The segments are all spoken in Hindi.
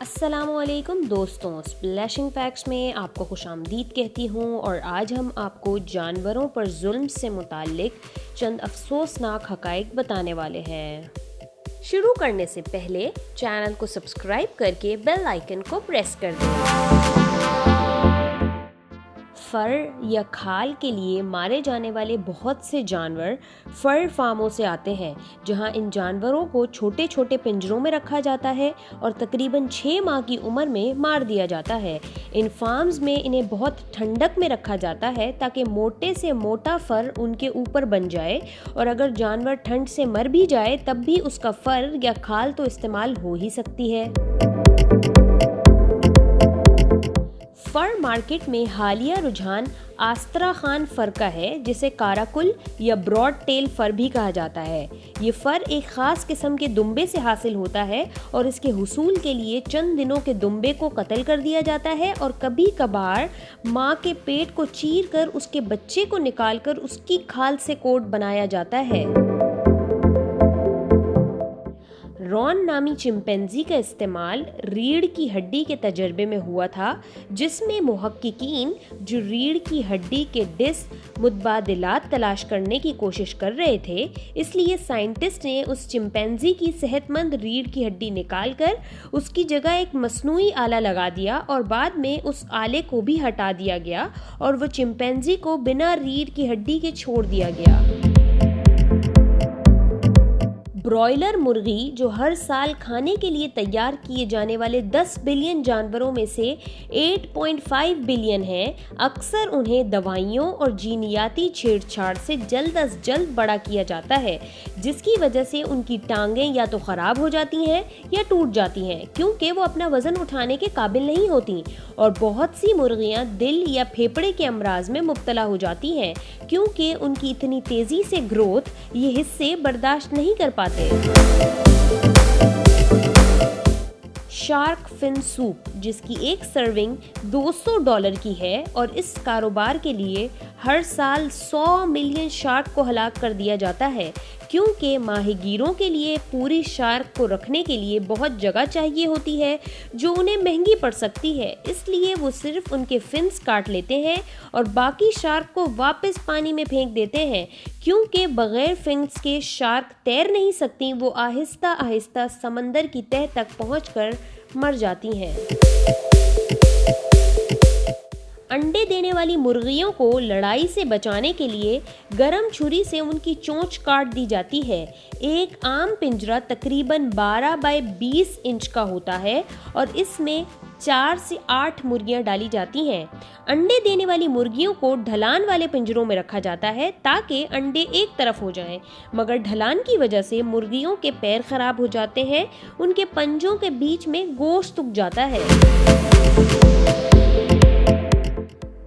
अस्सलामुअलैकुम दोस्तों, स्प्लैशिंग फैक्ट्स में आपको खुशामदीद कहती हूँ। और आज हम आपको जानवरों पर जुल्म से मुताल्लिक चंद अफसोसनाक हक़ाइक़ बताने वाले हैं। शुरू करने से पहले चैनल को सब्सक्राइब करके बेल आइकन को प्रेस कर दें। फ़र या खाल के लिए मारे जाने वाले बहुत से जानवर फ़र फार्मों से आते हैं, जहां इन जानवरों को छोटे छोटे पिंजरों में रखा जाता है और तकरीबन 6 माह की उम्र में मार दिया जाता है। इन फार्म्स में इन्हें बहुत ठंडक में रखा जाता है ताकि मोटे से मोटा फ़र उनके ऊपर बन जाए, और अगर जानवर ठंड से मर भी जाए तब भी उसका फ़र या खाल तो इस्तेमाल हो ही सकती है। फ़र मार्केट में हालिया रुझान आस्त्राखान फ़र का है, जिसे काराकुल या ब्रॉड टेल फ़र भी कहा जाता है। ये फ़र एक ख़ास किस्म के दुम्बे से हासिल होता है और इसके हुसूल के लिए चंद दिनों के दुम्बे को कत्ल कर दिया जाता है और कभी कभार माँ के पेट को चीर कर उसके बच्चे को निकालकर उसकी खाल से कोट बनाया जाता है। रॉन नामी चिंपैंजी का इस्तेमाल रीढ़ की हड्डी के तजर्बे में हुआ था, जिसमें मुहक्किकीन जो रीढ़ की हड्डी के डिस्क मुतबादिलात तलाश करने की कोशिश कर रहे थे, इसलिए साइंटिस्ट ने उस चिंपैंजी की सेहतमंद रीढ़ की हड्डी निकालकर उसकी जगह एक मसनूई आला लगा दिया और बाद में उस आले को भी हटा दिया गया और वो चिंपैंजी को बिना रीढ़ की हड्डी के छोड़ दिया गया। ब्रॉयलर मुर्गी, जो हर साल खाने के लिए तैयार किए जाने वाले 10 बिलियन जानवरों में से 8.5 बिलियन हैं, अक्सर उन्हें दवाइयों और जीनियाती छेड़छाड़ से जल्द अज जल्द बड़ा किया जाता है, जिसकी वजह से उनकी टांगें या तो ख़राब हो जाती हैं या टूट जाती हैं, क्योंकि वो अपना वज़न उठाने के काबिल नहीं होती। और बहुत सी मुर्गियाँ दिल या फेफड़े के अमराज में मुब्तला हो जाती हैं, क्योंकि उनकी इतनी तेज़ी से ग्रोथ ये हिस्से बर्दाश्त नहीं कर पाते। शार्क फिन सूप, जिसकी एक सर्विंग $200 की है, और इस कारोबार के लिए हर साल 100 मिलियन शार्क को हलाक कर दिया जाता है, क्योंकि माहिगीरों के लिए पूरी शार्क को रखने के लिए बहुत जगह चाहिए होती है, जो उन्हें महंगी पड़ सकती है। इसलिए वो सिर्फ उनके फिन्स काट लेते हैं और बाकी शार्क को वापस पानी में फेंक देते हैं, क्योंकि बगैर फिन्स के शार्क तैर नहीं सकती। वो आहिस्ता आहिस्ता समंदर की तह तक पहुंचकर मर जाती हैं। अंडे देने वाली मुर्गियों को लड़ाई से बचाने के लिए गर्म छुरी से उनकी चोंच काट दी जाती है। एक आम पिंजरा तकरीबन 12 बाय 20 इंच का होता है और इसमें 4 से 8 मुर्गियां डाली जाती हैं। अंडे देने वाली मुर्गियों को ढलान वाले पिंजरों में रखा जाता है ताकि अंडे एक तरफ हो जाएं, मगर ढलान की वजह से मुर्गियों के पैर खराब हो जाते हैं, उनके पंजों के बीच में गोश्त उग जाता है।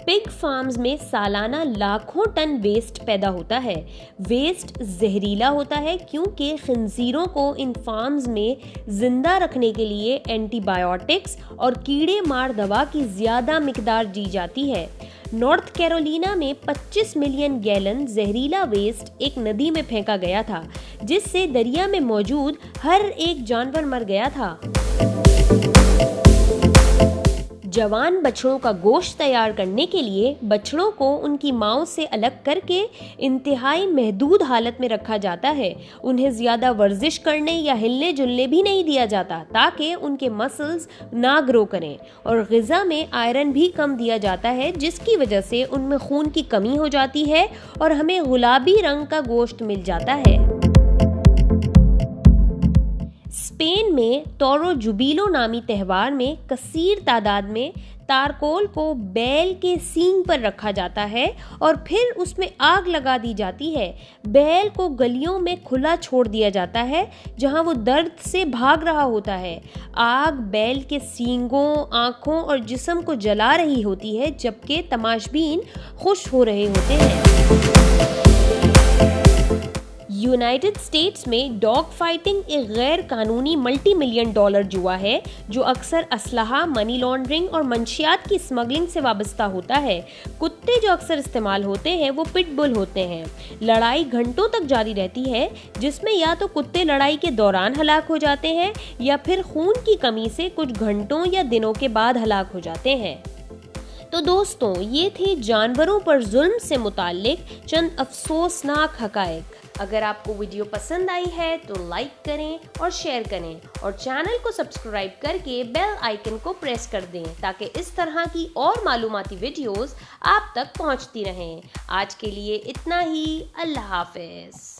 पिग फार्म्स में सालाना लाखों टन वेस्ट पैदा होता है। वेस्ट जहरीला होता है, क्योंकि खिंजीरों को इन फार्म्स में जिंदा रखने के लिए एंटीबायोटिक्स और कीड़े मार दवा की ज़्यादा मिकदार दी जाती है। नॉर्थ कैरोलिना में 25 मिलियन गैलन जहरीला वेस्ट एक नदी में फेंका गया था, जिससे दरिया में मौजूद हर एक जानवर मर गया था। जवान बछड़ों का गोश्त तैयार करने के लिए बछड़ों को उनकी मांओं से अलग करके इंतहाई महदूद हालत में रखा जाता है। उन्हें ज़्यादा वर्जिश करने या हिलने जुलने भी नहीं दिया जाता, ताकि उनके मसल्स ना ग्रो करें, और ग़िज़ा में आयरन भी कम दिया जाता है, जिसकी वजह से उनमें खून की कमी हो जाती है और हमें गुलाबी रंग का गोश्त मिल जाता है। स्पेन में टोरो जुबिलो नामी त्यौहार में कसीर तादाद में तारकोल को बैल के सींग पर रखा जाता है और फिर उसमें आग लगा दी जाती है। बैल को गलियों में खुला छोड़ दिया जाता है, जहां वो दर्द से भाग रहा होता है। आग बैल के सींगों, आँखों और जिस्म को जला रही होती है, जबकि तमाशबीन खुश हो रहे होते हैं। यूनाइटेड स्टेट्स में डॉग फाइटिंग एक गैर कानूनी मल्टी मिलियन डॉलर जुआ है जो अक्सर असलहा, मनी लॉन्ड्रिंग और मंशियात की स्मगलिंग से वाबस्ता होता है। कुत्ते जो अक्सर इस्तेमाल होते हैं वो पिटबुल होते हैं। लड़ाई घंटों तक जारी रहती है, जिसमें या तो कुत्ते लड़ाई के दौरान हलाक हो जाते हैं या फिर खून की कमी से कुछ घंटों या दिनों के बाद हलाक हो जाते हैं। तो दोस्तों, ये थे जानवरों पर जुल्म से मुताल्लिक चंद अफसोसनाक हकायक। अगर आपको वीडियो पसंद आई है तो लाइक करें और शेयर करें और चैनल को सब्सक्राइब करके बेल आइकन को प्रेस कर दें ताकि इस तरह की और मालूमाती वीडियोस आप तक पहुंचती रहें। आज के लिए इतना ही। अल्लाह हाफ़िज़।